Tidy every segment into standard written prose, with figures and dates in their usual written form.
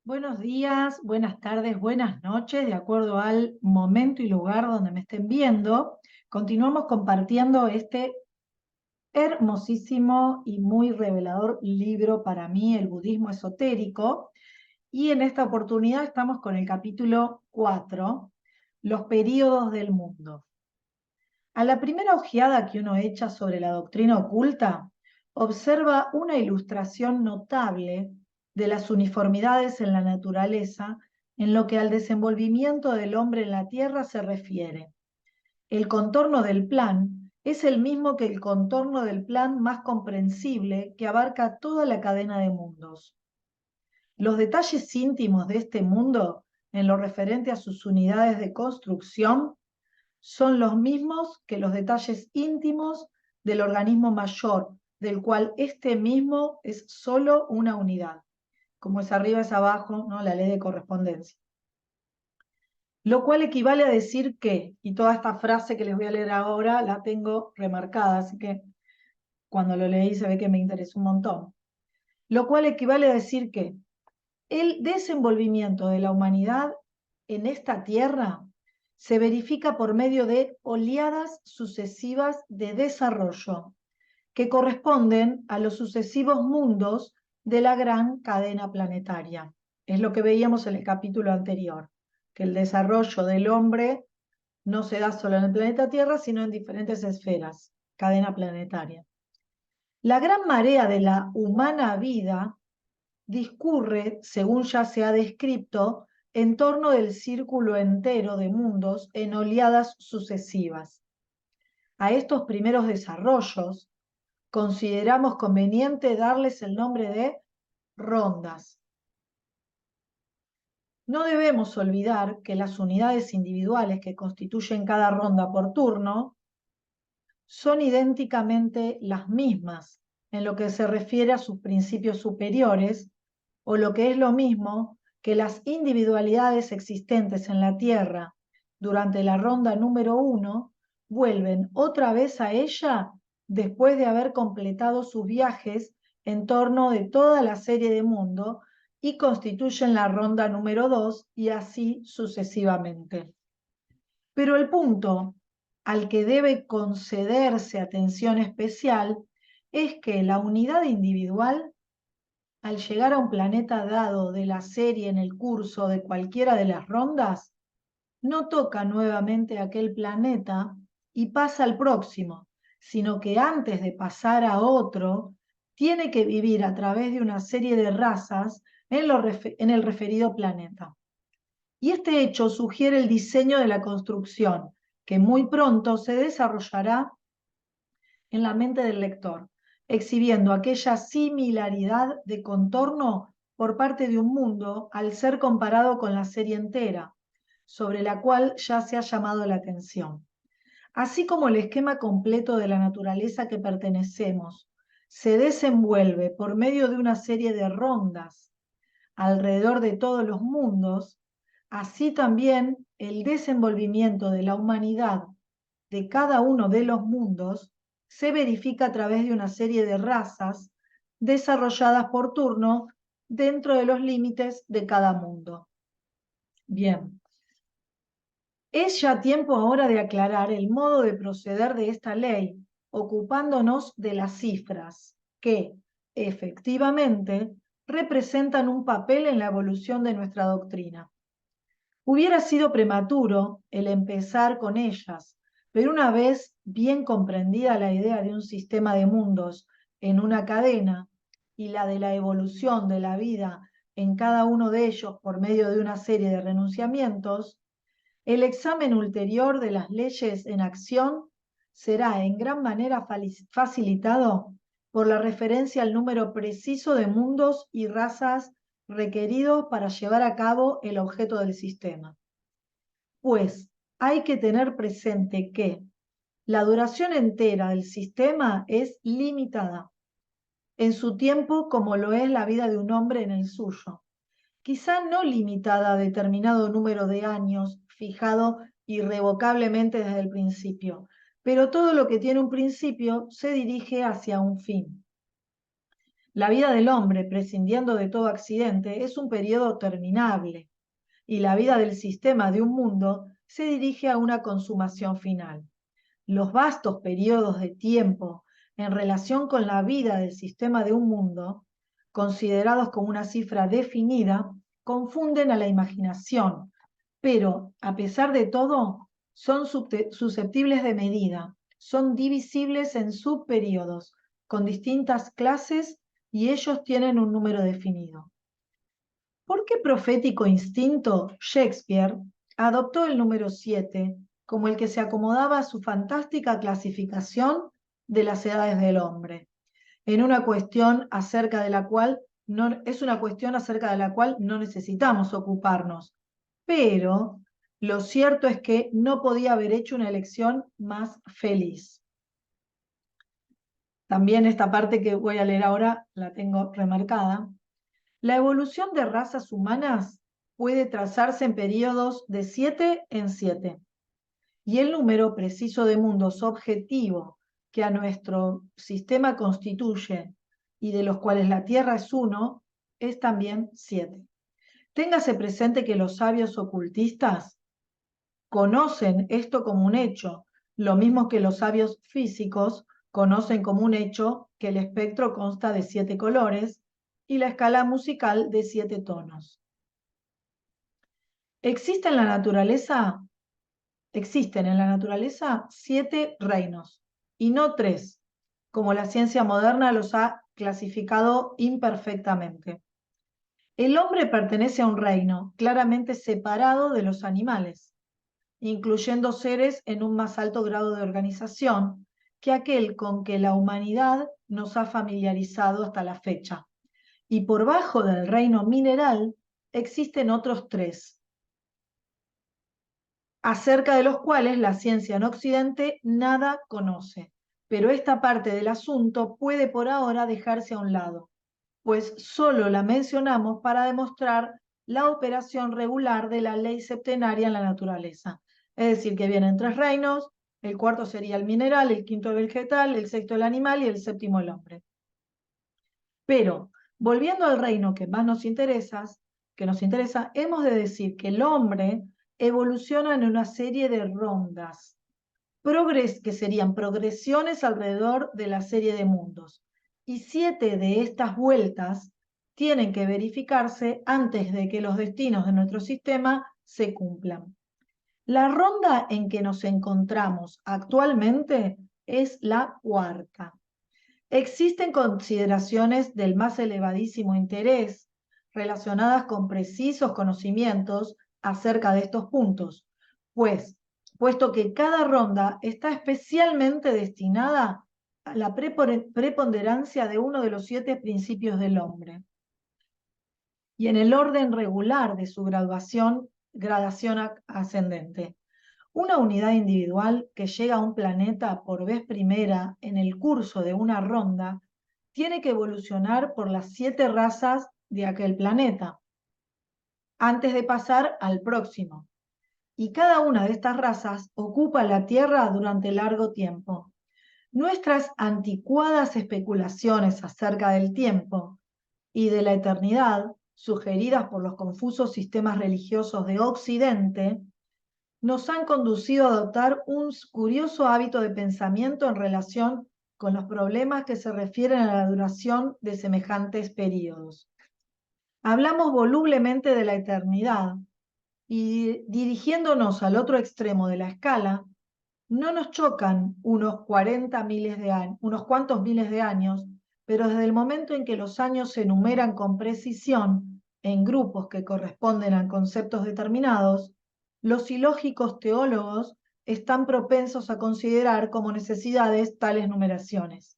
Buenos días, buenas tardes, buenas noches, de acuerdo al momento y lugar donde me estén viendo. Continuamos compartiendo este hermosísimo y muy revelador libro para mí, El budismo esotérico. Y en esta oportunidad estamos con el capítulo 4, Los períodos del mundo. A la primera ojeada que uno echa sobre la doctrina oculta, observa una ilustración notable de las uniformidades en la naturaleza en lo que al desenvolvimiento del hombre en la Tierra se refiere. El contorno del plan es el mismo que el contorno del plan más comprensible que abarca toda la cadena de mundos. Los detalles íntimos de este mundo, en lo referente a sus unidades de construcción, son los mismos que los detalles íntimos del organismo mayor, del cual este mismo es solo una unidad. Como es arriba es abajo, ¿no? La ley de correspondencia. Lo cual equivale a decir que, y toda esta frase que les voy a leer ahora la tengo remarcada, así que cuando lo leí se ve que me interesó un montón. Lo cual equivale a decir que el desenvolvimiento de la humanidad en esta tierra se verifica por medio de oleadas sucesivas de desarrollo que corresponden a los sucesivos mundos de la gran cadena planetaria. Es lo que veíamos en el capítulo anterior, que el desarrollo del hombre no se da solo en el planeta Tierra, sino en diferentes esferas, cadena planetaria. La gran marea de la humana vida discurre, según ya se ha descrito, en torno del círculo entero de mundos en oleadas sucesivas. A estos primeros desarrollos consideramos conveniente darles el nombre de rondas. No debemos olvidar que las unidades individuales que constituyen cada ronda por turno son idénticamente las mismas en lo que se refiere a sus principios superiores, o lo que es lo mismo, que las individualidades existentes en la Tierra durante la ronda número 1 vuelven otra vez a ella después de haber completado sus viajes en torno de toda la serie de mundo y constituyen la ronda número 2 y así sucesivamente. Pero el punto al que debe concederse atención especial es que la unidad individual, al llegar a un planeta dado de la serie en el curso de cualquiera de las rondas, no toca nuevamente aquel planeta y pasa al próximo, sino que antes de pasar a otro, tiene que vivir a través de una serie de razas en el referido planeta. Y este hecho sugiere el diseño de la construcción, que muy pronto se desarrollará en la mente del lector, exhibiendo aquella similaridad de contorno por parte de un mundo al ser comparado con la serie entera, sobre la cual ya se ha llamado la atención. Así como el esquema completo de la naturaleza que pertenecemos se desenvuelve por medio de una serie de rondas alrededor de todos los mundos, así también el desenvolvimiento de la humanidad de cada uno de los mundos se verifica a través de una serie de razas desarrolladas por turno dentro de los límites de cada mundo. Bien, es ya tiempo ahora de aclarar el modo de proceder de esta ley, ocupándonos de las cifras que, efectivamente, representan un papel en la evolución de nuestra doctrina. Hubiera sido prematuro el empezar con ellas, pero una vez bien comprendida la idea de un sistema de mundos en una cadena y la de la evolución de la vida en cada uno de ellos por medio de una serie de renunciamientos, el examen ulterior de las leyes en acción será en gran manera facilitado por la referencia al número preciso de mundos y razas requeridos para llevar a cabo el objeto del sistema. Pues hay que tener presente que la duración entera del sistema es limitada en su tiempo como lo es la vida de un hombre en el suyo. Quizá no limitada a determinado número de años fijado irrevocablemente desde el principio, pero todo lo que tiene un principio se dirige hacia un fin. La vida del hombre, prescindiendo de todo accidente, es un periodo terminable, y la vida del sistema de un mundo se dirige a una consumación final. Los vastos periodos de tiempo en relación con la vida del sistema de un mundo, considerados como una cifra definida, confunden a la imaginación, pero, a pesar de todo, son susceptibles de medida, son divisibles en subperiodos, con distintas clases, y ellos tienen un número definido. ¿Por qué profético instinto Shakespeare adoptó el número 7 como el que se acomodaba a su fantástica clasificación de las edades del hombre? Es una cuestión acerca de la cual no necesitamos ocuparnos, pero lo cierto es que no podía haber hecho una elección más feliz. También esta parte que voy a leer ahora la tengo remarcada. La evolución de razas humanas puede trazarse en periodos de 7 en 7, y el número preciso de mundos objetivo que a nuestro sistema constituye y de los cuales la Tierra es uno, es también 7. Téngase presente que los sabios ocultistas conocen esto como un hecho, lo mismo que los sabios físicos conocen como un hecho que el espectro consta de 7 colores y la escala musical de 7 tonos. Existen en la naturaleza 7 reinos, y no 3, como la ciencia moderna los ha clasificado imperfectamente. El hombre pertenece a un reino claramente separado de los animales, incluyendo seres en un más alto grado de organización que aquel con que la humanidad nos ha familiarizado hasta la fecha. Y por bajo del reino mineral existen otros 3, acerca de los cuales la ciencia en Occidente nada conoce. Pero esta parte del asunto puede por ahora dejarse a un lado, pues solo la mencionamos para demostrar la operación regular de la ley septenaria en la naturaleza. Es decir, que vienen 3 reinos, el cuarto sería el mineral, el quinto el vegetal, el sexto el animal y el séptimo el hombre. Pero, volviendo al reino que más nos interesa, hemos de decir que el hombre evoluciona en una serie de rondas, que serían progresiones alrededor de la serie de mundos. Y 7 de estas vueltas tienen que verificarse antes de que los destinos de nuestro sistema se cumplan. La ronda en que nos encontramos actualmente es la 4ª. Existen consideraciones del más elevadísimo interés relacionadas con precisos conocimientos acerca de estos puntos, puesto que cada ronda está especialmente destinada a la preponderancia de uno de los 7 principios del hombre, y en el orden regular de su gradación ascendente. Una unidad individual que llega a un planeta por vez primera en el curso de una ronda tiene que evolucionar por las 7 razas de aquel planeta antes de pasar al próximo. Y cada una de estas razas ocupa la Tierra durante largo tiempo. Nuestras anticuadas especulaciones acerca del tiempo y de la eternidad, sugeridas por los confusos sistemas religiosos de Occidente, nos han conducido a adoptar un curioso hábito de pensamiento en relación con los problemas que se refieren a la duración de semejantes periodos. Hablamos volublemente de la eternidad y, dirigiéndonos al otro extremo de la escala, no nos chocan unos cuantos miles de años, pero desde el momento en que los años se enumeran con precisión en grupos que corresponden a conceptos determinados, los ilógicos teólogos están propensos a considerar como necesidades tales numeraciones.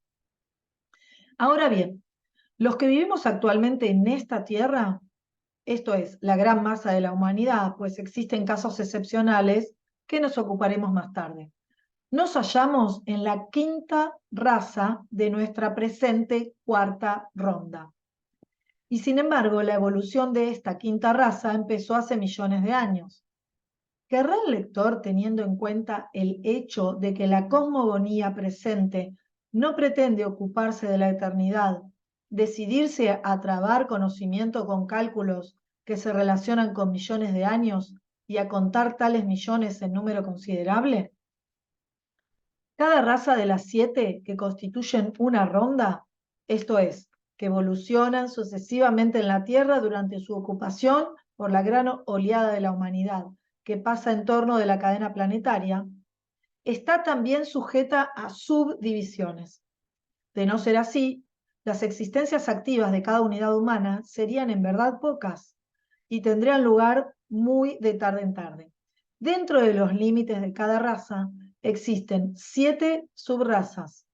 Ahora bien, los que vivimos actualmente en esta tierra, esto es, la gran masa de la humanidad, pues existen casos excepcionales que nos ocuparemos más tarde, nos hallamos en la 5ª raza de nuestra presente 4ª ronda. Y sin embargo, la evolución de esta 5ª raza empezó hace millones de años. ¿Querrá el lector, teniendo en cuenta el hecho de que la cosmogonía presente no pretende ocuparse de la eternidad, decidirse a trabar conocimiento con cálculos que se relacionan con millones de años y a contar tales millones en número considerable? Cada raza de las 7 que constituyen una ronda, esto es, que evolucionan sucesivamente en la Tierra durante su ocupación por la gran oleada de la humanidad que pasa en torno de la cadena planetaria, está también sujeta a subdivisiones. De no ser así, las existencias activas de cada unidad humana serían en verdad pocas y tendrían lugar muy de tarde en tarde. Dentro de los límites de cada raza existen 7 subrazas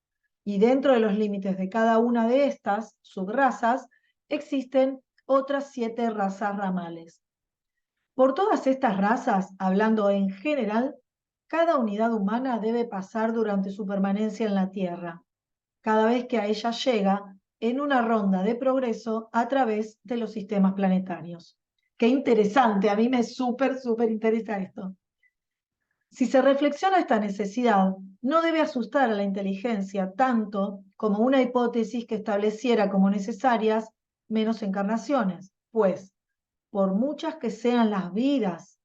y dentro de los límites de cada una de estas subrazas existen otras 7 razas ramales. Por todas estas razas, hablando en general, cada unidad humana debe pasar durante su permanencia en la Tierra, cada vez que a ella llega en una ronda de progreso a través de los sistemas planetarios. Qué interesante, a mí me súper interesa esto. Si se reflexiona esta necesidad, no debe asustar a la inteligencia tanto como una hipótesis que estableciera como necesarias menos encarnaciones, pues, por muchas que sean las vidas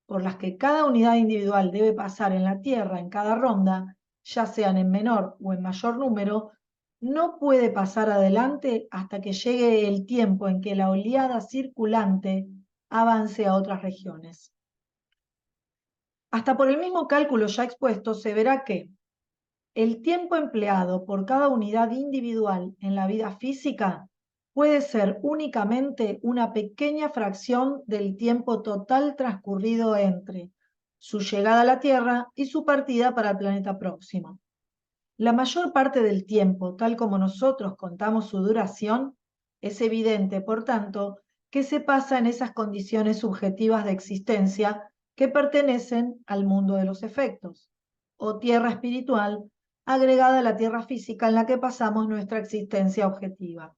por las que cada unidad individual debe pasar en la Tierra en cada ronda, ya sean en menor o en mayor número, no puede pasar adelante hasta que llegue el tiempo en que la oleada circulante avance a otras regiones. Hasta por el mismo cálculo ya expuesto se verá que el tiempo empleado por cada unidad individual en la vida física puede ser únicamente una pequeña fracción del tiempo total transcurrido entre su llegada a la Tierra y su partida para el planeta próximo. La mayor parte del tiempo, tal como nosotros contamos su duración, es evidente, por tanto, que se pasa en esas condiciones subjetivas de existencia que pertenecen al mundo de los efectos, o tierra espiritual, agregada a la tierra física en la que pasamos nuestra existencia objetiva.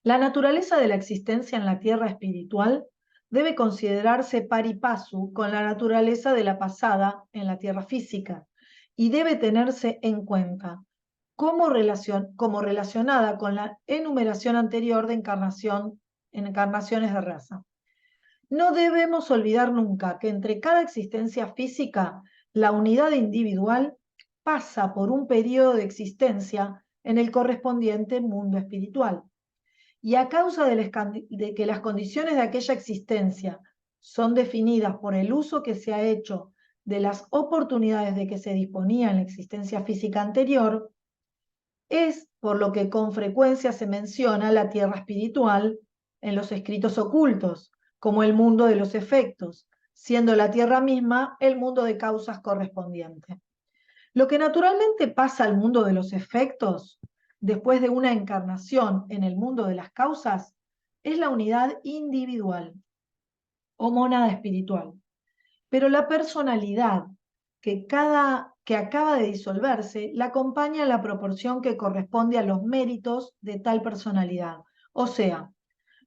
La naturaleza de la existencia en la tierra espiritual debe considerarse pari passu con la naturaleza de la pasada en la tierra física y debe tenerse en cuenta como relacionada con la enumeración anterior de encarnaciones de raza. No debemos olvidar nunca que entre cada existencia física, la unidad individual pasa por un periodo de existencia en el correspondiente mundo espiritual. Y a causa de que las condiciones de aquella existencia son definidas por el uso que se ha hecho de las oportunidades de que se disponía en la existencia física anterior, es por lo que con frecuencia se menciona la tierra espiritual en los escritos ocultos, como el mundo de los efectos, siendo la tierra misma el mundo de causas correspondiente. Lo que naturalmente pasa al mundo de los efectos, después de una encarnación en el mundo de las causas, es la unidad individual o mónada espiritual. Pero la personalidad que acaba de disolverse la acompaña en la proporción que corresponde a los méritos de tal personalidad, o sea,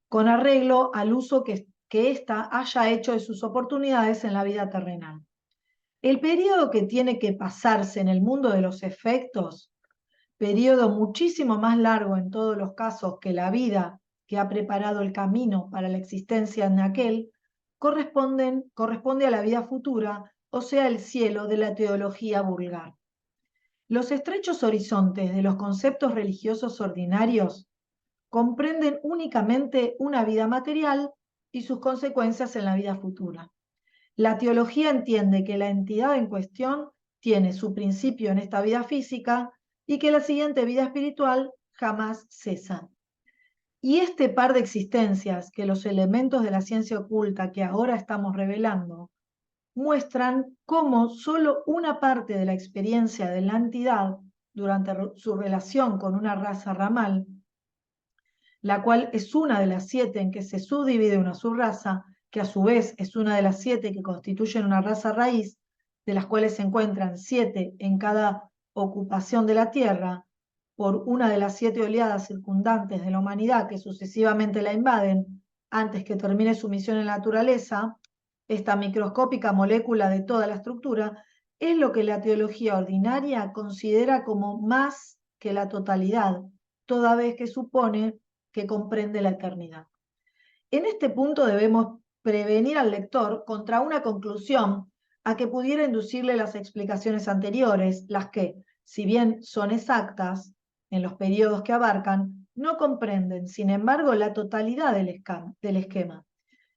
con arreglo al uso que ésta haya hecho de sus oportunidades en la vida terrenal. El periodo que tiene que pasarse en el mundo de los efectos, periodo muchísimo más largo en todos los casos que la vida que ha preparado el camino para la existencia en aquel, corresponde a la vida futura, o sea, el cielo de la teología vulgar. Los estrechos horizontes de los conceptos religiosos ordinarios comprenden únicamente una vida material y sus consecuencias en la vida futura. La teología entiende que la entidad en cuestión tiene su principio en esta vida física y que la siguiente vida espiritual jamás cesa. Y este par de existencias que los elementos de la ciencia oculta que ahora estamos revelando muestran cómo solo una parte de la experiencia de la entidad durante su relación con una raza ramal, la cual es una de las 7 en que se subdivide una subraza, que a su vez es una de las 7 que constituyen una raza raíz, de las cuales se encuentran 7 en cada ocupación de la Tierra, por una de las 7 oleadas circundantes de la humanidad que sucesivamente la invaden antes que termine su misión en la naturaleza, esta microscópica molécula de toda la estructura, es lo que la teología ordinaria considera como más que la totalidad, toda vez que supone que comprende la eternidad. En este punto debemos prevenir al lector contra una conclusión a que pudiera inducirle las explicaciones anteriores, las que, si bien son exactas en los periodos que abarcan, no comprenden, sin embargo, la totalidad del esquema.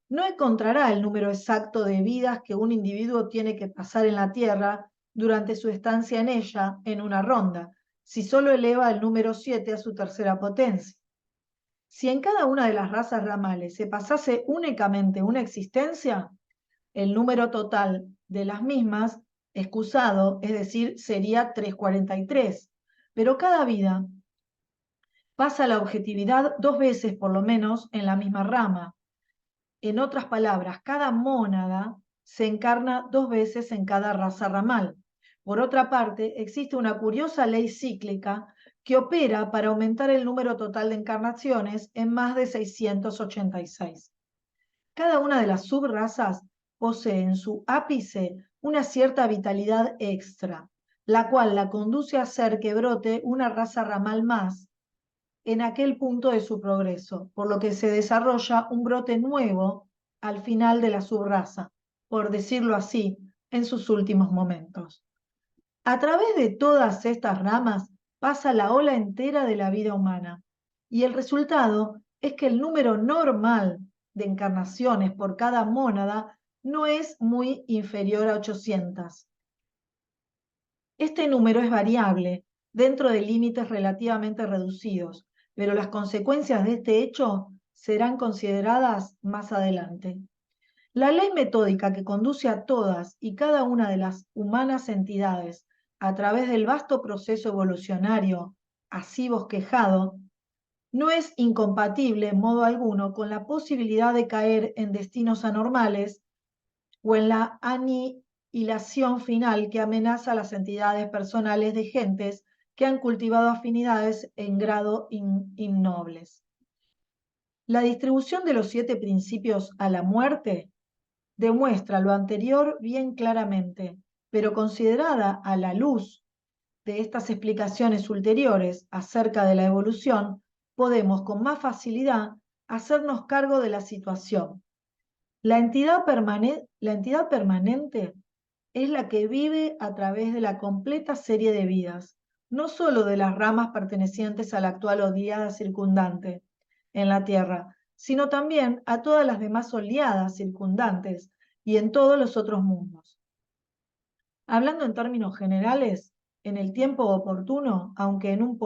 No encontrará el número exacto de vidas que un individuo tiene que pasar en la Tierra durante su estancia en ella en una ronda, si solo eleva el número 7 a su tercera potencia. Si en cada una de las razas ramales se pasase únicamente una existencia, el número total de las mismas, excusado, es decir, sería 343. Pero cada vida pasa la objetividad 2 veces por lo menos en la misma rama. En otras palabras, cada mónada se encarna 2 veces en cada raza ramal. Por otra parte, existe una curiosa ley cíclica que opera para aumentar el número total de encarnaciones en más de 686. Cada una de las subrazas posee en su ápice una cierta vitalidad extra, la cual la conduce a hacer que brote una raza ramal más en aquel punto de su progreso, por lo que se desarrolla un brote nuevo al final de la subraza, por decirlo así, en sus últimos momentos. A través de todas estas ramas pasa la ola entera de la vida humana, y el resultado es que el número normal de encarnaciones por cada mónada no es muy inferior a 800. Este número es variable dentro de límites relativamente reducidos, pero las consecuencias de este hecho serán consideradas más adelante. La ley metódica que conduce a todas y cada una de las humanas entidades a través del vasto proceso evolucionario así bosquejado, no es incompatible en modo alguno con la posibilidad de caer en destinos anormales o en la anihilación final que amenaza a las entidades personales de gentes que han cultivado afinidades en grado innobles. La distribución de los 7 principios a la muerte demuestra lo anterior bien claramente, pero considerada a la luz de estas explicaciones ulteriores acerca de la evolución, podemos con más facilidad hacernos cargo de la situación. La entidad permanente es la que vive a través de la completa serie de vidas, no solo de las ramas pertenecientes a la actual oleada circundante en la Tierra, sino también a todas las demás oleadas circundantes y en todos los otros mundos. Hablando en términos generales, en el tiempo oportuno, aunque en un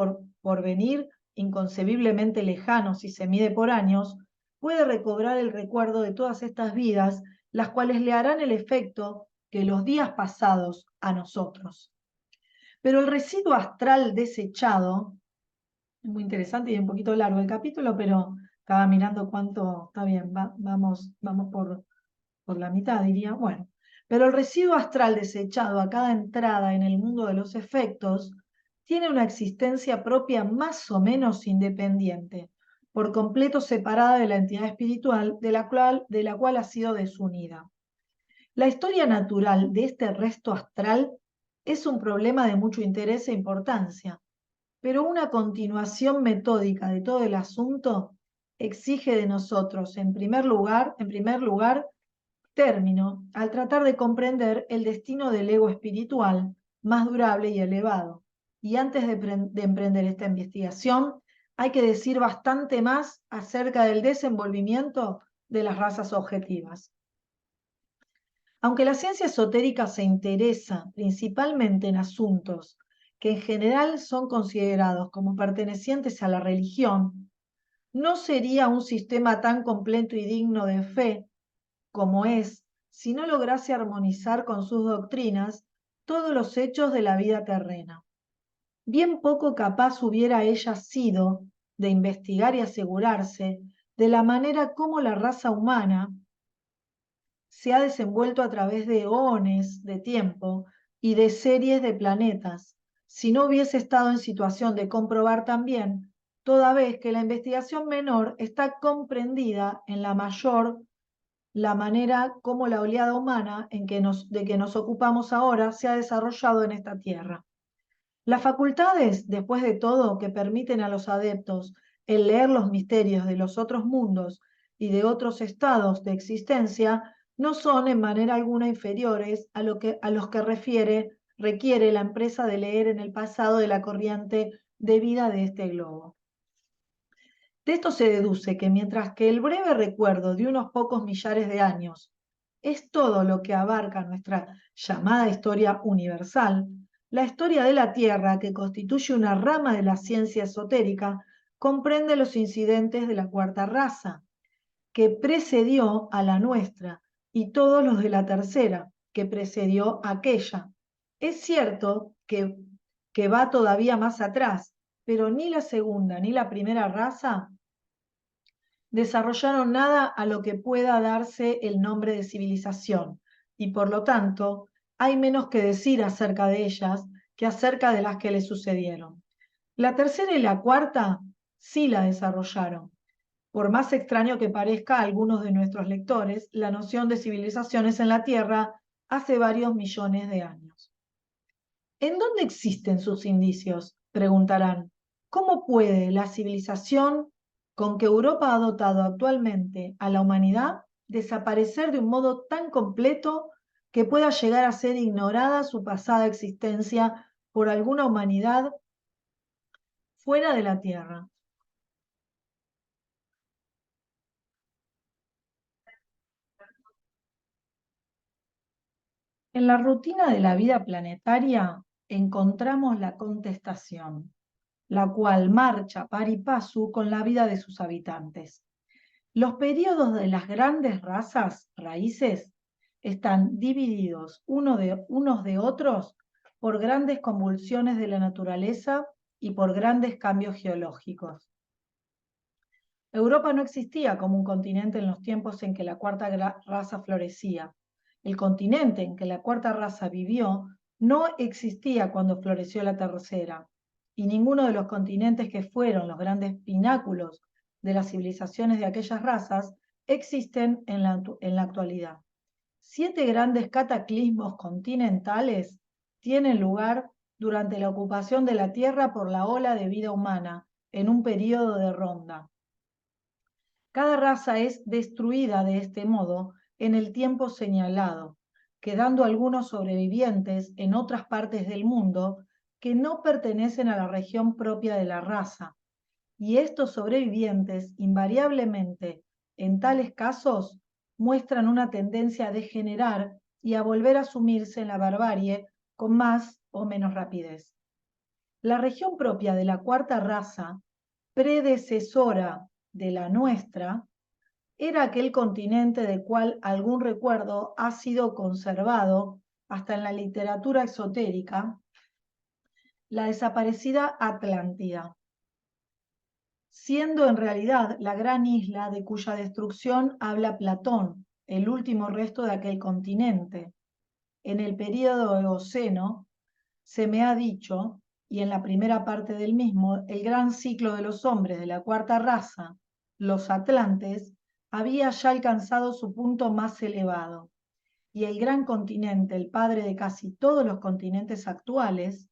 porvenir inconcebiblemente lejano si se mide por años, puede recobrar el recuerdo de todas estas vidas, las cuales le harán el efecto que los días pasados a nosotros. Pero el residuo astral desechado, es muy interesante y un poquito largo el capítulo, pero estaba mirando cuánto, está bien, vamos por la mitad, diría, bueno. Pero el residuo astral desechado a cada entrada en el mundo de los efectos tiene una existencia propia más o menos independiente, por completo separada de la entidad espiritual de la cual ha sido desunida. La historia natural de este resto astral es un problema de mucho interés e importancia, pero una continuación metódica de todo el asunto exige de nosotros, en primer lugar, término al tratar de comprender el destino del ego espiritual más durable y elevado. Y antes de emprender esta investigación, hay que decir bastante más acerca del desenvolvimiento de las razas objetivas. Aunque la ciencia esotérica se interesa principalmente en asuntos que en general son considerados como pertenecientes a la religión, no sería un sistema tan completo y digno de fe como es si no lograse armonizar con sus doctrinas todos los hechos de la vida terrena. Bien poco capaz hubiera ella sido de investigar y asegurarse de la manera como la raza humana se ha desenvuelto a través de eones de tiempo y de series de planetas, si no hubiese estado en situación de comprobar también, toda vez que la investigación menor está comprendida en la mayor, la manera como la oleada humana de que nos ocupamos ahora se ha desarrollado en esta tierra. Las facultades, después de todo, que permiten a los adeptos el leer los misterios de los otros mundos y de otros estados de existencia, no son en manera alguna inferiores a los que requiere la empresa de leer en el pasado de la corriente de vida de este globo. De esto se deduce que mientras que el breve recuerdo de unos pocos millares de años es todo lo que abarca nuestra llamada historia universal, la historia de la Tierra, que constituye una rama de la ciencia esotérica, comprende los incidentes de la cuarta raza, que precedió a la nuestra, y todos los de la tercera, que precedió a aquella. Es cierto que va todavía más atrás, pero ni la segunda ni la primera raza desarrollaron nada a lo que pueda darse el nombre de civilización, y por lo tanto hay menos que decir acerca de ellas que acerca de las que les sucedieron. La tercera y la cuarta sí la desarrollaron. Por más extraño que parezca a algunos de nuestros lectores, la noción de civilizaciones en la Tierra hace varios millones de años. ¿En dónde existen sus indicios?, preguntarán. ¿Cómo puede la civilización con que Europa ha dotado actualmente a la humanidad desaparecer de un modo tan completo que pueda llegar a ser ignorada su pasada existencia por alguna humanidad fuera de la Tierra? En la rutina de la vida planetaria encontramos la contestación, la cual marcha par y paso con la vida de sus habitantes. Los periodos de las grandes razas raíces están divididos unos de otros por grandes convulsiones de la naturaleza y por grandes cambios geológicos. Europa no existía como un continente en los tiempos en que la cuarta raza florecía. El continente en que la cuarta raza vivió no existía cuando floreció la tercera, y ninguno de los continentes que fueron los grandes pináculos de las civilizaciones de aquellas razas existen en la actualidad. 7 grandes cataclismos continentales tienen lugar durante la ocupación de la Tierra por la ola de vida humana en un periodo de ronda. Cada raza es destruida de este modo en el tiempo señalado, quedando algunos sobrevivientes en otras partes del mundo que no pertenecen a la región propia de la raza. Y estos sobrevivientes, invariablemente, en tales casos, muestran una tendencia a degenerar y a volver a sumirse en la barbarie con más o menos rapidez. La región propia de la cuarta raza, predecesora de la nuestra, era aquel continente del cual algún recuerdo ha sido conservado hasta en la literatura esotérica, la desaparecida Atlántida, siendo en realidad la gran isla de cuya destrucción habla Platón, el último resto de aquel continente. En el período Eoceno, se me ha dicho, y en la primera parte del mismo, el gran ciclo de los hombres de la cuarta raza, los atlantes, había ya alcanzado su punto más elevado, y el gran continente, el padre de casi todos los continentes actuales,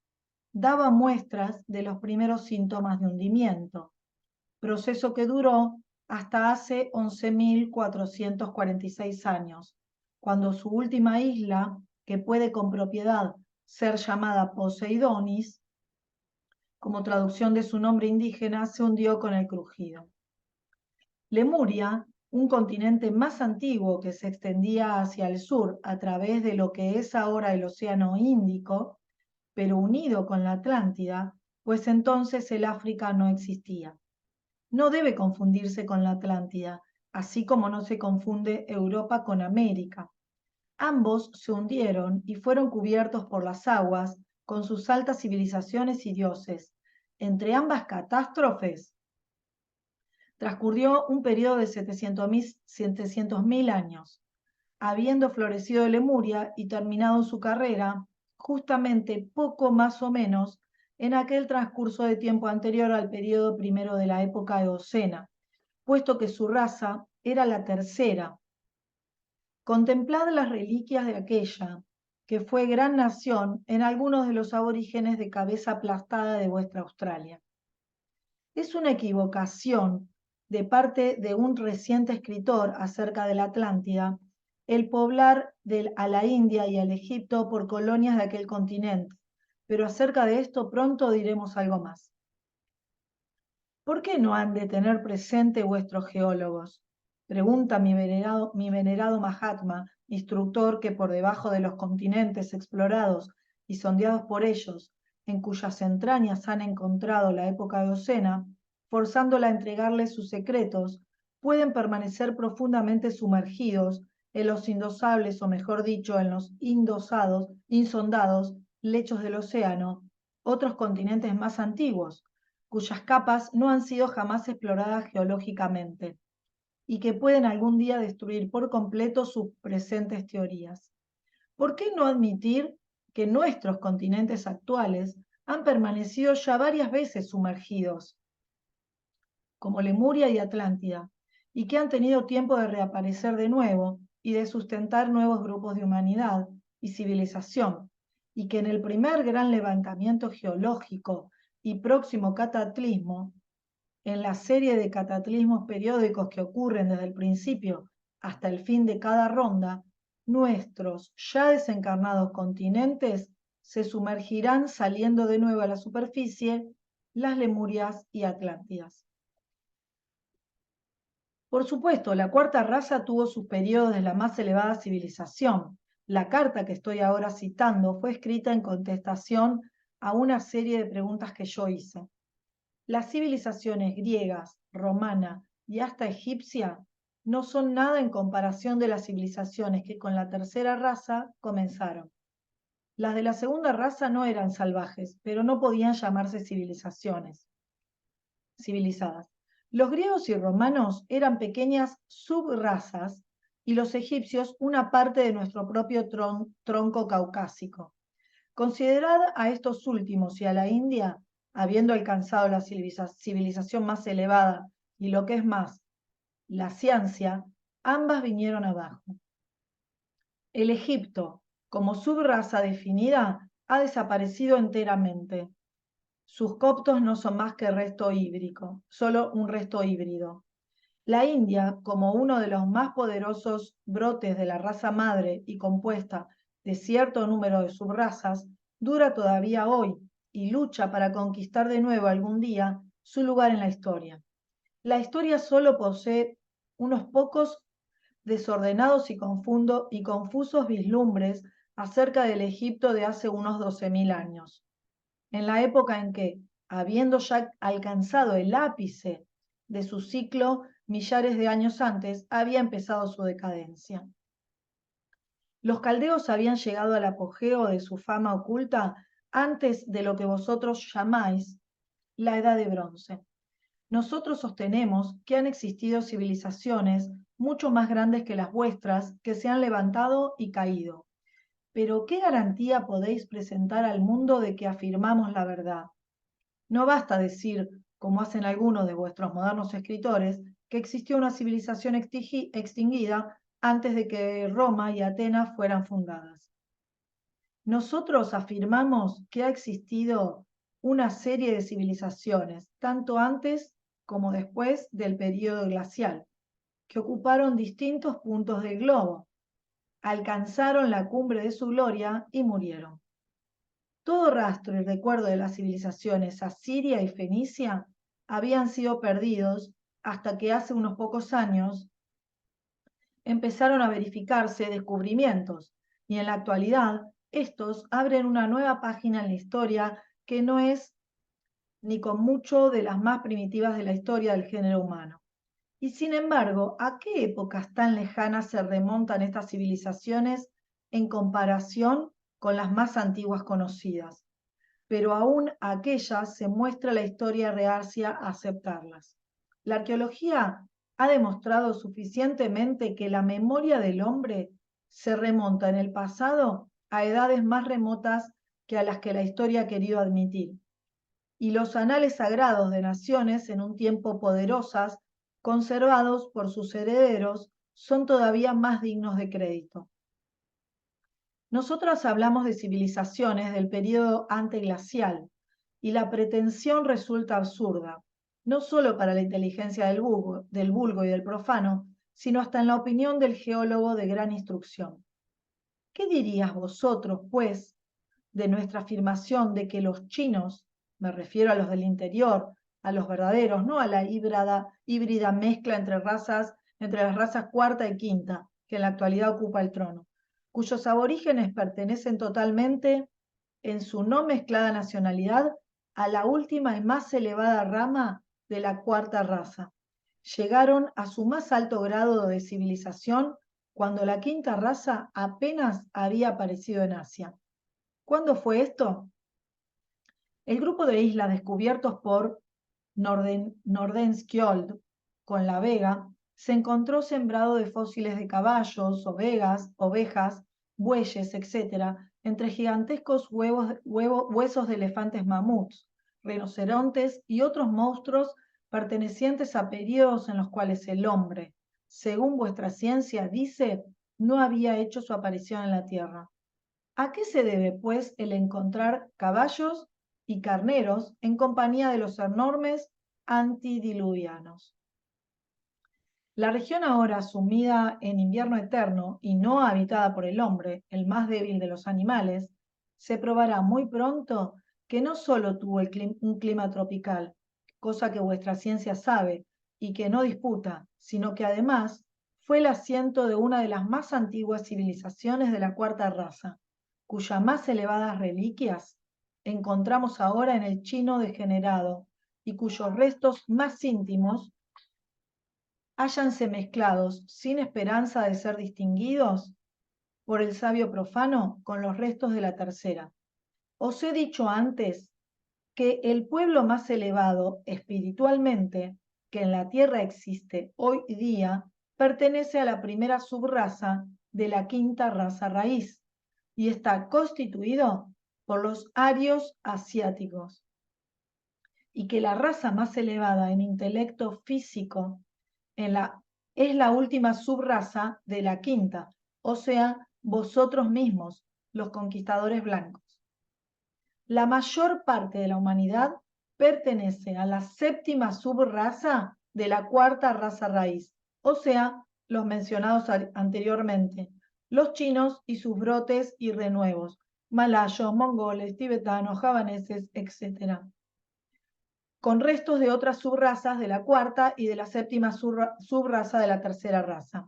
daba muestras de los primeros síntomas de hundimiento, proceso que duró hasta hace 11.446 años, cuando su última isla, que puede con propiedad ser llamada Poseidonis, como traducción de su nombre indígena, se hundió con el crujido. Lemuria, un continente más antiguo que se extendía hacia el sur a través de lo que es ahora el Océano Índico, pero unido con la Atlántida, pues entonces el África no existía. No debe confundirse con la Atlántida, así como no se confunde Europa con América. Ambos se hundieron y fueron cubiertos por las aguas con sus altas civilizaciones y dioses. Entre ambas catástrofes transcurrió un periodo de 700.000 años, habiendo florecido Lemuria y terminado su carrera justamente poco más o menos en aquel transcurso de tiempo anterior al periodo primero de la época eocena, puesto que su raza era la tercera. Contemplad las reliquias de aquella, que fue gran nación en algunos de los aborígenes de cabeza aplastada de vuestra Australia. Es una equivocación de parte de un reciente escritor acerca de la Atlántida el poblar a la India y al Egipto por colonias de aquel continente, pero acerca de esto pronto diremos algo más. ¿Por qué no han de tener presente vuestros geólogos? Pregunta mi venerado Mahatma, instructor que por debajo de los continentes explorados y sondeados por ellos, en cuyas entrañas han encontrado la época eocena, forzándola a entregarles sus secretos, pueden permanecer profundamente sumergidos en los indosables, o mejor dicho, en los insondados lechos del océano, otros continentes más antiguos, cuyas capas no han sido jamás exploradas geológicamente y que pueden algún día destruir por completo sus presentes teorías. ¿Por qué no admitir que nuestros continentes actuales han permanecido ya varias veces sumergidos, como Lemuria y Atlántida, y que han tenido tiempo de reaparecer de nuevo y de sustentar nuevos grupos de humanidad y civilización, y que en el primer gran levantamiento geológico y próximo cataclismo, en la serie de cataclismos periódicos que ocurren desde el principio hasta el fin de cada ronda, nuestros ya desencarnados continentes se sumergirán saliendo de nuevo a la superficie, las Lemurias y Atlántidas. Por supuesto, la cuarta raza tuvo sus periodos de la más elevada civilización. La carta que estoy ahora citando fue escrita en contestación a una serie de preguntas que yo hice. Las civilizaciones griegas, romana y hasta egipcia no son nada en comparación de las civilizaciones que con la tercera raza comenzaron. Las de la segunda raza no eran salvajes, pero no podían llamarse civilizadas. Los griegos y romanos eran pequeñas subrazas y los egipcios una parte de nuestro propio tronco caucásico. Considerad a estos últimos y a la India, habiendo alcanzado la civilización más elevada y lo que es más, la ciencia, ambas vinieron abajo. El Egipto, como subraza definida, ha desaparecido enteramente. Sus coptos no son más que resto híbrido, solo un resto híbrido. La India, como uno de los más poderosos brotes de la raza madre y compuesta de cierto número de subrazas, dura todavía hoy y lucha para conquistar de nuevo algún día su lugar en la historia. La historia solo posee unos pocos desordenados y confusos vislumbres acerca del Egipto de hace unos 12.000 años, en la época en que, habiendo ya alcanzado el ápice de su ciclo millares de años antes, había empezado su decadencia. Los caldeos habían llegado al apogeo de su fama oculta antes de lo que vosotros llamáis la Edad de Bronce. Nosotros sostenemos que han existido civilizaciones mucho más grandes que las vuestras que se han levantado y caído. Pero ¿qué garantía podéis presentar al mundo de que afirmamos la verdad? No basta decir, como hacen algunos de vuestros modernos escritores, que existió una civilización extinguida antes de que Roma y Atenas fueran fundadas. Nosotros afirmamos que ha existido una serie de civilizaciones, tanto antes como después del período glacial, que ocuparon distintos puntos del globo, alcanzaron la cumbre de su gloria y murieron. Todo rastro y recuerdo de las civilizaciones asiria y fenicia habían sido perdidos hasta que hace unos pocos años empezaron a verificarse descubrimientos, y en la actualidad estos abren una nueva página en la historia que no es ni con mucho de las más primitivas de la historia del género humano. Y sin embargo, ¿a qué épocas tan lejanas se remontan estas civilizaciones en comparación con las más antiguas conocidas? Pero aún a aquellas se muestra la historia reacia a aceptarlas. La arqueología ha demostrado suficientemente que la memoria del hombre se remonta en el pasado a edades más remotas que a las que la historia ha querido admitir. Y los anales sagrados de naciones en un tiempo poderosas, conservados por sus herederos, son todavía más dignos de crédito. Nosotros hablamos de civilizaciones del período anteglacial y la pretensión resulta absurda, no solo para la inteligencia del vulgo y del profano, sino hasta en la opinión del geólogo de gran instrucción. ¿Qué dirías vosotros, pues, de nuestra afirmación de que los chinos, me refiero a los del interior, a los verdaderos, no a la híbrida mezcla entre las razas cuarta y quinta, que en la actualidad ocupa el trono, cuyos aborígenes pertenecen totalmente, en su no mezclada nacionalidad, a la última y más elevada rama de la cuarta raza? Llegaron a su más alto grado de civilización cuando la quinta raza apenas había aparecido en Asia. ¿Cuándo fue esto? El grupo de islas descubiertos por Nordenskjöld con la Vega se encontró sembrado de fósiles de caballos, ovejas, bueyes, etc., entre gigantescos huesos de elefantes mamuts, rinocerontes y otros monstruos pertenecientes a periodos en los cuales el hombre, según vuestra ciencia dice, no había hecho su aparición en la Tierra. ¿A qué se debe, pues, el encontrar caballos y carneros en compañía de los enormes antidiluvianos? La región ahora sumida en invierno eterno y no habitada por el hombre, el más débil de los animales, se probará muy pronto que no solo tuvo un clima tropical, cosa que vuestra ciencia sabe y que no disputa, sino que además fue el asiento de una de las más antiguas civilizaciones de la cuarta raza, cuyas más elevadas reliquias encontramos ahora en el chino degenerado y cuyos restos más íntimos háyanse mezclados sin esperanza de ser distinguidos por el sabio profano con los restos de la tercera. Os he dicho antes que el pueblo más elevado espiritualmente que en la tierra existe hoy día pertenece a la primera subraza de la quinta raza raíz y está constituido por los arios asiáticos, y que la raza más elevada en intelecto físico es la última subraza de la quinta, o sea, vosotros mismos, los conquistadores blancos. La mayor parte de la humanidad pertenece a la séptima subraza de la cuarta raza raíz, o sea, los mencionados anteriormente, los chinos y sus brotes y renuevos, malayos, mongoles, tibetanos, javaneses, etc., con restos de otras subrazas de la cuarta y de la séptima subraza de la tercera raza.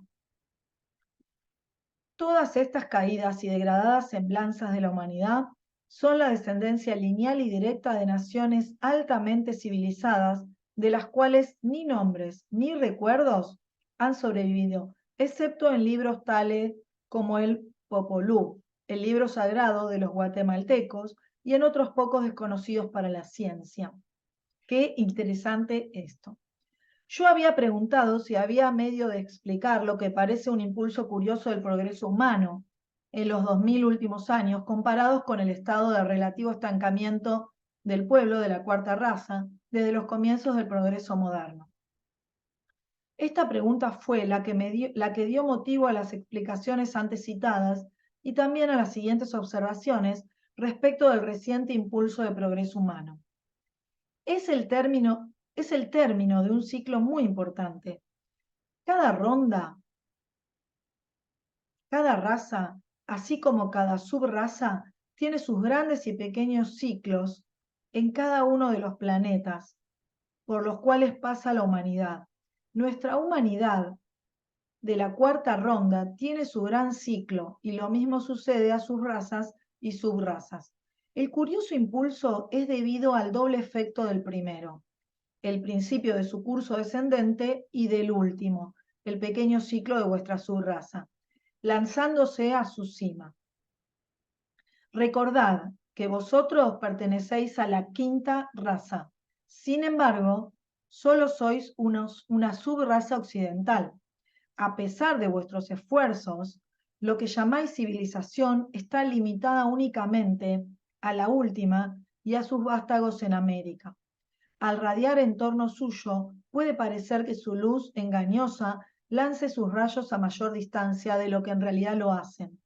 Todas estas caídas y degradadas semblanzas de la humanidad son la descendencia lineal y directa de naciones altamente civilizadas, de las cuales ni nombres ni recuerdos han sobrevivido, excepto en libros tales como el Popol Vuh, el libro sagrado de los guatemaltecos, y en otros pocos desconocidos para la ciencia. Qué interesante esto. Yo había preguntado si había medio de explicar lo que parece un impulso curioso del progreso humano en los 2000 últimos años, comparados con el estado de relativo estancamiento del pueblo de la cuarta raza desde los comienzos del progreso moderno. Esta pregunta fue la que dio motivo a las explicaciones antes citadas y también a las siguientes observaciones respecto del reciente impulso de progreso humano. Es el término de un ciclo muy importante. Cada ronda, cada raza, así como cada subraza, tiene sus grandes y pequeños ciclos en cada uno de los planetas por los cuales pasa la humanidad. Nuestra humanidad de la cuarta ronda tiene su gran ciclo y lo mismo sucede a sus razas y subrazas. El curioso impulso es debido al doble efecto del primero, el principio de su curso descendente, y del último, el pequeño ciclo de vuestra subraza, lanzándose a su cima. Recordad que vosotros pertenecéis a la quinta raza. Sin embargo, solo sois una subraza occidental. A pesar de vuestros esfuerzos, lo que llamáis civilización está limitada únicamente a la última y a sus vástagos en América. Al radiar en torno suyo, puede parecer que su luz engañosa lance sus rayos a mayor distancia de lo que en realidad lo hacen.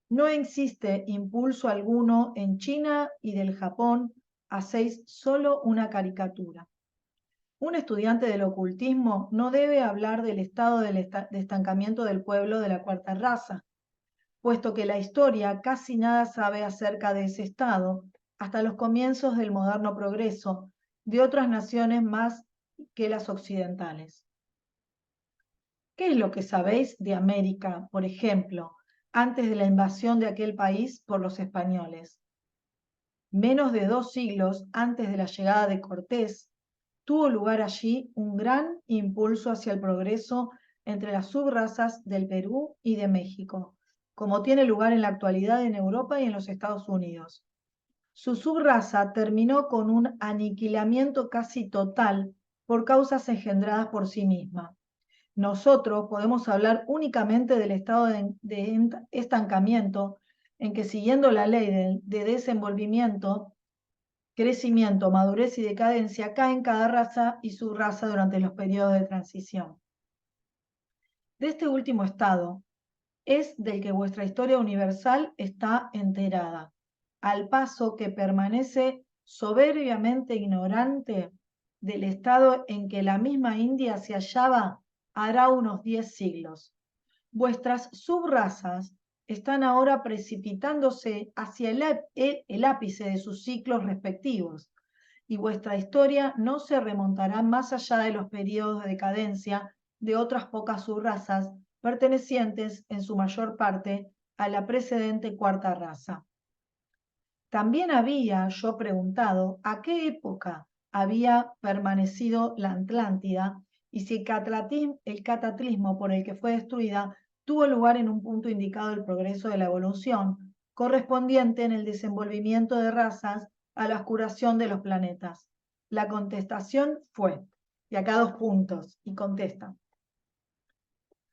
No existe impulso alguno en China y del Japón, hacéis solo una caricatura. Un estudiante del ocultismo no debe hablar del estado de estancamiento del pueblo de la cuarta raza, puesto que la historia casi nada sabe acerca de ese estado, hasta los comienzos del moderno progreso de otras naciones más que las occidentales. ¿Qué es lo que sabéis de América, por ejemplo, antes de la invasión de aquel país por los españoles? Menos de 2 siglos antes de la llegada de Cortés, tuvo lugar allí un gran impulso hacia el progreso entre las subrazas del Perú y de México, como tiene lugar en la actualidad en Europa y en los Estados Unidos. Su subraza terminó con un aniquilamiento casi total por causas engendradas por sí misma. Nosotros podemos hablar únicamente del estado de estancamiento en que, siguiendo la ley de desenvolvimiento, crecimiento, madurez y decadencia, caen cada raza y subraza durante los periodos de transición. De este último estado es del que vuestra historia universal está enterada, al paso que permanece soberbiamente ignorante del estado en que la misma India se hallaba hará unos 10 siglos. Vuestras subrazas están ahora precipitándose hacia el ápice de sus ciclos respectivos, y vuestra historia no se remontará más allá de los periodos de decadencia de otras pocas subrazas pertenecientes en su mayor parte a la precedente cuarta raza. También había yo preguntado a qué época había permanecido la Atlántida y si el cataclismo por el que fue destruida tuvo lugar en un punto indicado del progreso de la evolución, correspondiente en el desenvolvimiento de razas a la oscuración de los planetas. La contestación fue, y acá 2 puntos, y contesta.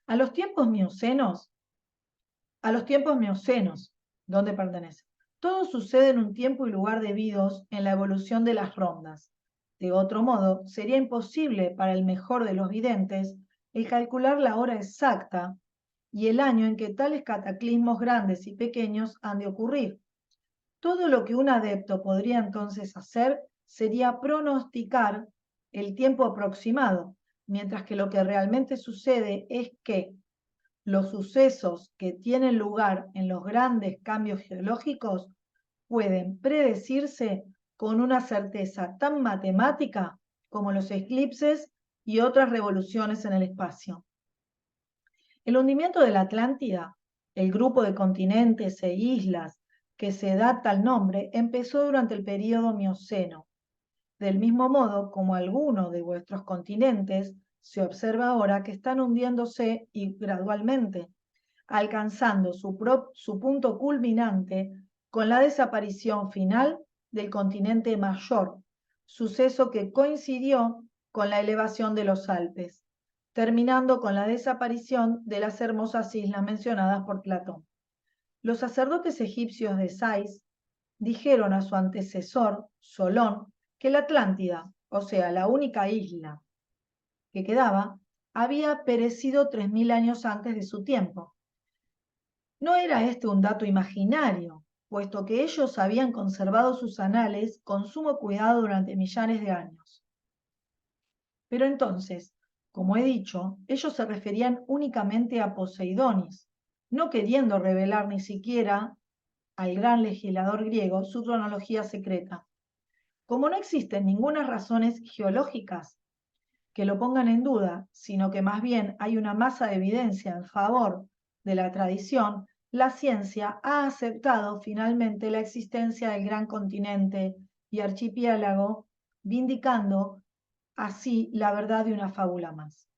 A los tiempos miocénos, ¿dónde pertenece? Todo sucede en un tiempo y lugar debidos en la evolución de las rondas. De otro modo, sería imposible para el mejor de los videntes el calcular la hora exacta y el año en que tales cataclismos grandes y pequeños han de ocurrir. Todo lo que un adepto podría entonces hacer sería pronosticar el tiempo aproximado, mientras que lo que realmente sucede es que los sucesos que tienen lugar en los grandes cambios geológicos pueden predecirse con una certeza tan matemática como los eclipses y otras revoluciones en el espacio. El hundimiento de la Atlántida, el grupo de continentes e islas que se da tal nombre, empezó durante el período Mioceno. Del mismo modo como algunos de vuestros continentes, se observa ahora que están hundiéndose y gradualmente, alcanzando su punto culminante con la desaparición final del continente mayor, suceso que coincidió con la elevación de los Alpes, terminando con la desaparición de las hermosas islas mencionadas por Platón. Los sacerdotes egipcios de Sais dijeron a su antecesor, Solón, que la Atlántida, o sea, la única isla que quedaba, había perecido 3000 años antes de su tiempo. No era este un dato imaginario, puesto que ellos habían conservado sus anales con sumo cuidado durante millares de años. Pero entonces, como he dicho, ellos se referían únicamente a Poseidonis, no queriendo revelar ni siquiera al gran legislador griego su cronología secreta. Como no existen ninguna razones geológicas que lo pongan en duda, sino que más bien hay una masa de evidencia en favor de la tradición, la ciencia ha aceptado finalmente la existencia del gran continente y archipiélago, vindicando así la verdad de una fábula más.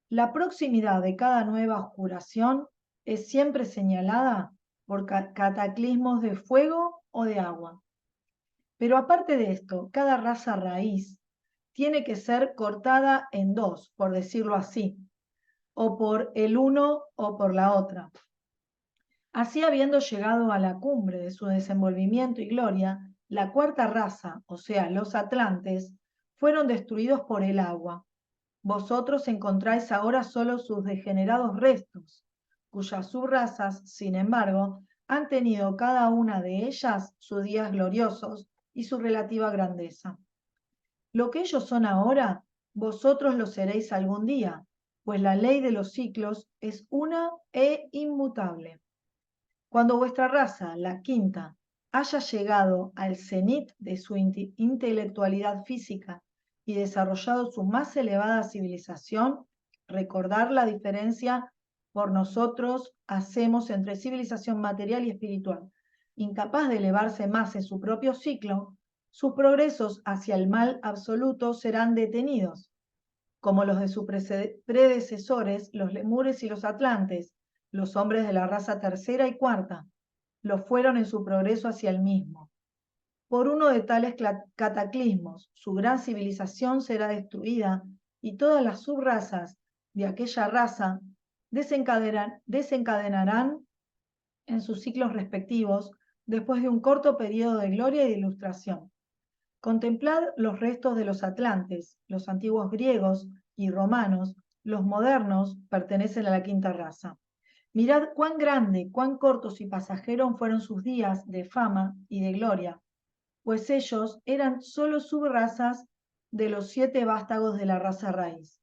La proximidad de cada nueva oscuración es siempre señalada por cataclismos de fuego o de agua. Pero aparte de esto, cada raza raíz tiene que ser cortada en 2, por decirlo así, o por el uno o por la otra. Así, habiendo llegado a la cumbre de su desenvolvimiento y gloria, la cuarta raza, o sea, los atlantes, fueron destruidos por el agua. Vosotros encontráis ahora solo sus degenerados restos, cuyas subrazas, sin embargo, han tenido cada una de ellas sus días gloriosos y su relativa grandeza. Lo que ellos son ahora, vosotros lo seréis algún día, pues la ley de los ciclos es una e inmutable. Cuando vuestra raza, la quinta, haya llegado al cenit de su intelectualidad física y desarrollado su más elevada civilización, recordar la diferencia por nosotros hacemos entre civilización material y espiritual. Incapaz de elevarse más en su propio ciclo, sus progresos hacia el mal absoluto serán detenidos, como los de sus predecesores, los lemures y los atlantes, los hombres de la raza tercera y cuarta, lo fueron en su progreso hacia el mismo. Por uno de tales cataclismos, su gran civilización será destruida y todas las subrazas de aquella raza desencadenarán en sus ciclos respectivos después de un corto periodo de gloria y de ilustración. Contemplad los restos de los atlantes, los antiguos griegos y romanos, los modernos pertenecen a la quinta raza. Mirad cuán grande, cuán cortos y pasajeros fueron sus días de fama y de gloria, pues ellos eran solo subrazas de los 7 vástagos de la raza raíz.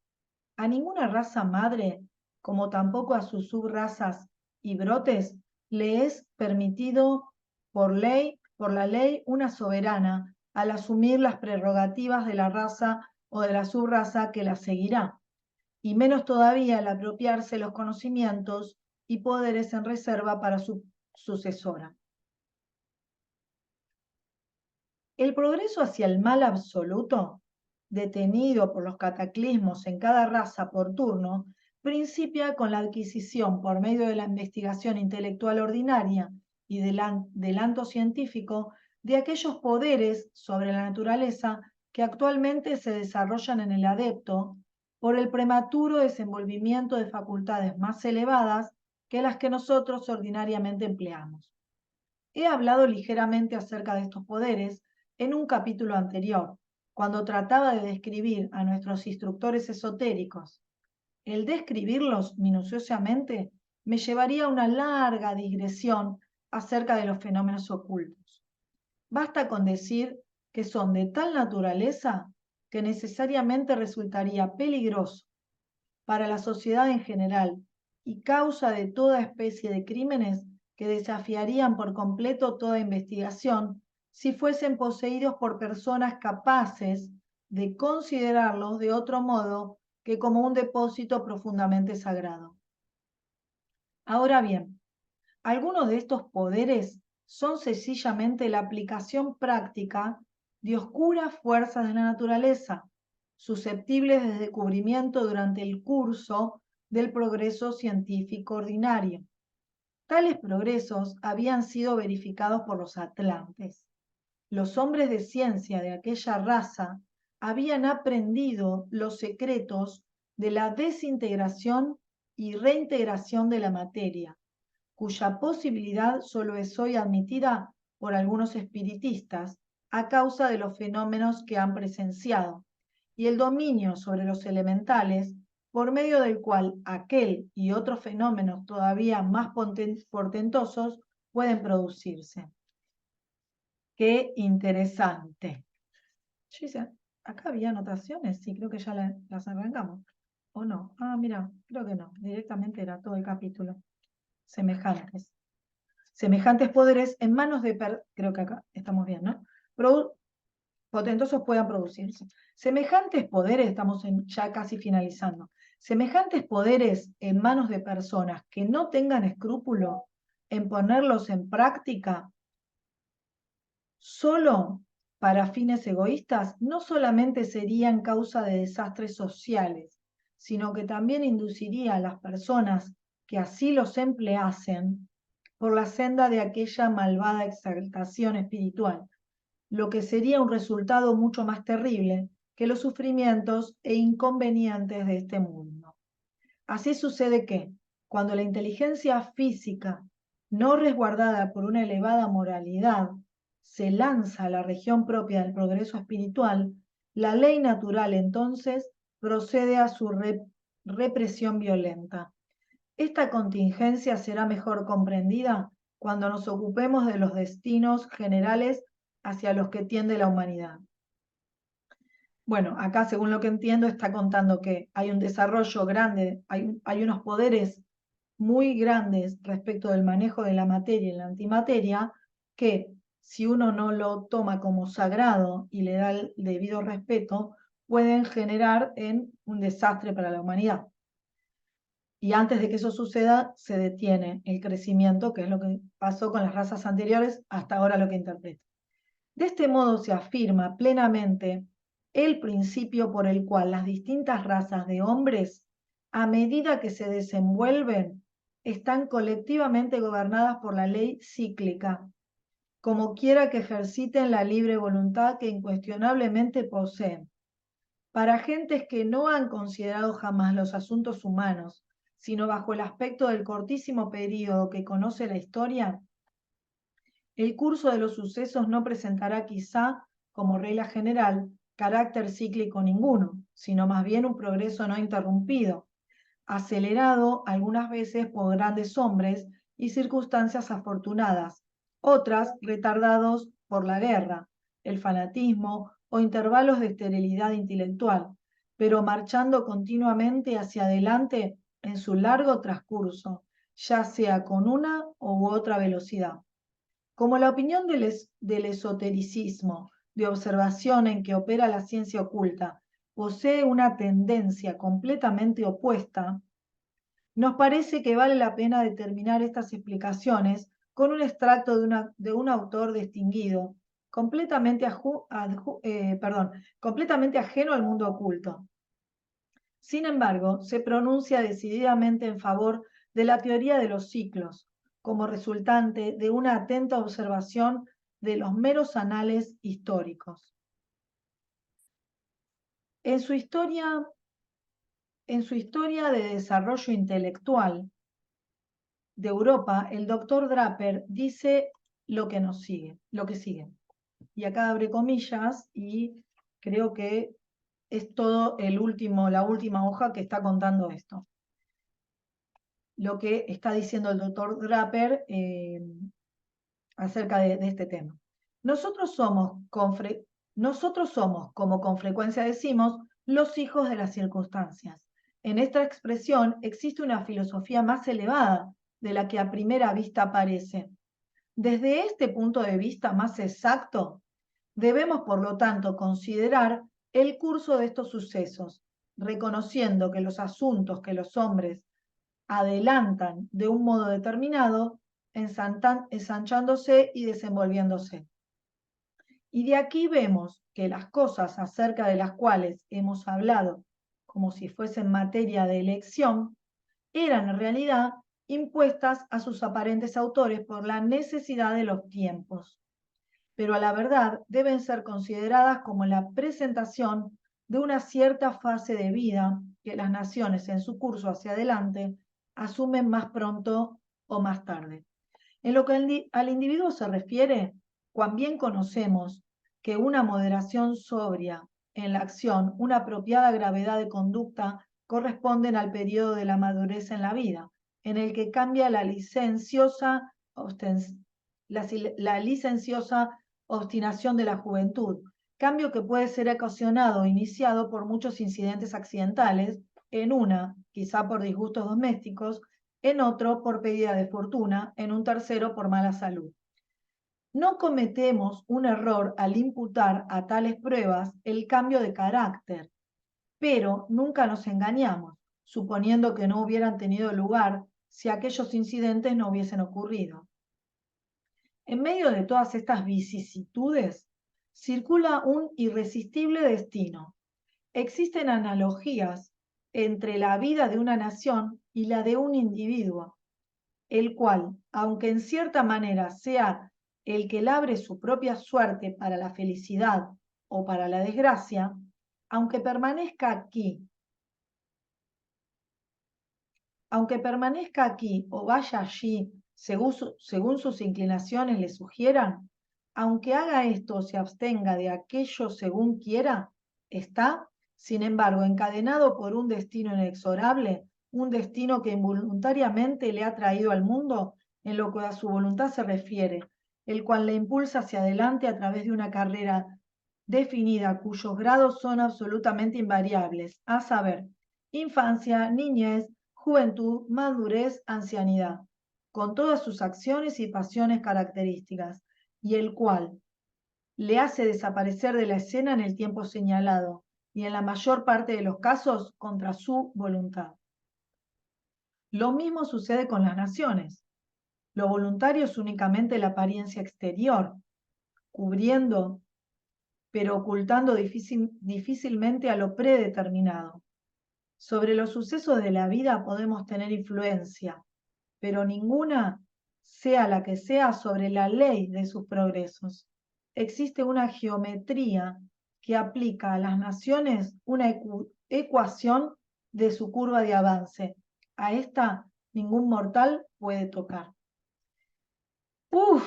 A ninguna raza madre, como tampoco a sus subrazas y brotes, le es permitido por la ley una soberana al asumir las prerrogativas de la raza o de la subraza que la seguirá, y menos todavía al apropiarse los conocimientos y poderes en reserva para su sucesora. El progreso hacia el mal absoluto, detenido por los cataclismos en cada raza por turno, principia con la adquisición por medio de la investigación intelectual ordinaria y del adelanto científico de aquellos poderes sobre la naturaleza que actualmente se desarrollan en el adepto por el prematuro desenvolvimiento de facultades más elevadas que las que nosotros ordinariamente empleamos. He hablado ligeramente acerca de estos poderes en un capítulo anterior, cuando trataba de describir a nuestros instructores esotéricos. El describirlos minuciosamente me llevaría a una larga digresión acerca de los fenómenos ocultos. Basta con decir que son de tal naturaleza que necesariamente resultaría peligroso para la sociedad en general y causa de toda especie de crímenes que desafiarían por completo toda investigación si fuesen poseídos por personas capaces de considerarlos de otro modo que como un depósito profundamente sagrado. Ahora bien, algunos de estos poderes son sencillamente la aplicación práctica de oscuras fuerzas de la naturaleza, susceptibles de descubrimiento durante el curso del progreso científico ordinario. Tales progresos habían sido verificados por los atlantes. Los hombres de ciencia de aquella raza habían aprendido los secretos de la desintegración y reintegración de la materia, cuya posibilidad solo es hoy admitida por algunos espiritistas a causa de los fenómenos que han presenciado, y el dominio sobre los elementales, por medio del cual aquel y otros fenómenos todavía más portentosos pueden producirse. ¡Qué interesante! Yo decía, acá había anotaciones, sí, creo que ya las arrancamos. ¿O no? Ah, mira, creo que no, directamente era todo el capítulo. Semejantes. Semejantes poderes en manos de, creo que acá estamos bien, ¿no? Potentosos puedan producirse. Semejantes poderes, estamos ya casi finalizando, semejantes poderes en manos de personas que no tengan escrúpulo en ponerlos en práctica solo para fines egoístas, no solamente serían causa de desastres sociales, sino que también induciría a las personas que así los empleasen por la senda de aquella malvada exaltación espiritual, lo que sería un resultado mucho más terrible que los sufrimientos e inconvenientes de este mundo. Así sucede que, cuando la inteligencia física, no resguardada por una elevada moralidad, se lanza a la región propia del progreso espiritual, la ley natural entonces procede a su represión violenta. Esta contingencia será mejor comprendida cuando nos ocupemos de los destinos generales hacia los que tiende la humanidad. Bueno, acá según lo que entiendo está contando que hay un desarrollo grande, hay unos poderes muy grandes respecto del manejo de la materia y la antimateria, que si uno no lo toma como sagrado y le da el debido respeto, pueden generar en un desastre para la humanidad. Y antes de que eso suceda, se detiene el crecimiento, que es lo que pasó con las razas anteriores, hasta ahora lo que interpreto. De este modo se afirma plenamente el principio por el cual las distintas razas de hombres, a medida que se desenvuelven, están colectivamente gobernadas por la ley cíclica, como quiera que ejerciten la libre voluntad que incuestionablemente poseen. Para gentes que no han considerado jamás los asuntos humanos, sino bajo el aspecto del cortísimo período que conoce la historia, el curso de los sucesos no presentará quizá, como regla general, carácter cíclico ninguno, sino más bien un progreso no interrumpido, acelerado algunas veces por grandes hombres y circunstancias afortunadas, otras retardados por la guerra, el fanatismo o intervalos de esterilidad intelectual, pero marchando continuamente hacia adelante en su largo transcurso, ya sea con una u otra velocidad. Como la opinión del esotericismo de observación en que opera la ciencia oculta posee una tendencia completamente opuesta, nos parece que vale la pena determinar estas explicaciones con un extracto de un autor distinguido, completamente ajeno al mundo oculto. Sin embargo, se pronuncia decididamente en favor de la teoría de los ciclos, como resultante de una atenta observación de los meros anales históricos. En su historia de desarrollo intelectual de Europa, el doctor Draper dice lo que sigue. Y acá abre comillas y creo que es todo la última hoja que está contando esto. Lo que está diciendo el doctor Draper acerca de este tema. Nosotros somos, como con frecuencia decimos, los hijos de las circunstancias. En esta expresión existe una filosofía más elevada de la que a primera vista parece. Desde este punto de vista más exacto, debemos, por lo tanto, considerar el curso de estos sucesos, reconociendo que los asuntos que los hombres adelantan de un modo determinado, ensanchándose y desenvolviéndose. Y de aquí vemos que las cosas acerca de las cuales hemos hablado, como si fuesen materia de elección, eran en realidad impuestas a sus aparentes autores por la necesidad de los tiempos, pero a la verdad deben ser consideradas como la presentación de una cierta fase de vida que las naciones en su curso hacia adelante asumen más pronto o más tarde. En lo que al individuo se refiere, cuán bien conocemos que una moderación sobria en la acción, una apropiada gravedad de conducta, corresponden al periodo de la madurez en la vida, en el que cambia la licenciosa obstinación de la juventud, cambio que puede ser ocasionado o iniciado por muchos incidentes accidentales, en una, quizá por disgustos domésticos, en otro por pérdida de fortuna, en un tercero por mala salud. No cometemos un error al imputar a tales pruebas el cambio de carácter, pero nunca nos engañamos, suponiendo que no hubieran tenido lugar si aquellos incidentes no hubiesen ocurrido. En medio de todas estas vicisitudes, circula un irresistible destino. Existen analogías entre la vida de una nación y la de un individuo, el cual, aunque en cierta manera sea el que labre su propia suerte para la felicidad o para la desgracia, aunque permanezca aquí o vaya allí según sus inclinaciones le sugieran, aunque haga esto o se abstenga de aquello según quiera, está, sin embargo, encadenado por un destino inexorable, un destino que involuntariamente le ha traído al mundo en lo que a su voluntad se refiere, el cual le impulsa hacia adelante a través de una carrera definida cuyos grados son absolutamente invariables, a saber, infancia, niñez, juventud, madurez, ancianidad, con todas sus acciones y pasiones características, y el cual le hace desaparecer de la escena en el tiempo señalado, y en la mayor parte de los casos contra su voluntad. Lo mismo sucede con las naciones. Lo voluntario es únicamente la apariencia exterior, cubriendo pero ocultando difícilmente a lo predeterminado. Sobre los sucesos de la vida podemos tener influencia, pero ninguna, sea la que sea, sobre la ley de sus progresos. Existe una geometría que aplica a las naciones una ecuación de su curva de avance. A esta ningún mortal puede tocar. ¡Uf!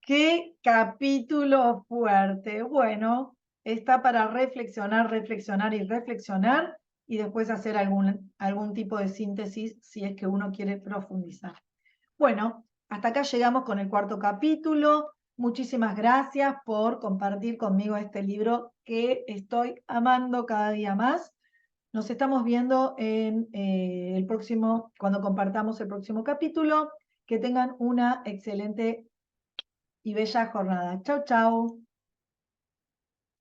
¡Qué capítulo fuerte! Bueno, está para reflexionar, reflexionar y reflexionar y después hacer algún tipo de síntesis si es que uno quiere profundizar. Bueno, hasta acá llegamos con el cuarto capítulo. Muchísimas gracias por compartir conmigo este libro que estoy amando cada día más. Nos estamos viendo en cuando compartamos el próximo capítulo. Que tengan una excelente y bella jornada. Chau, chau.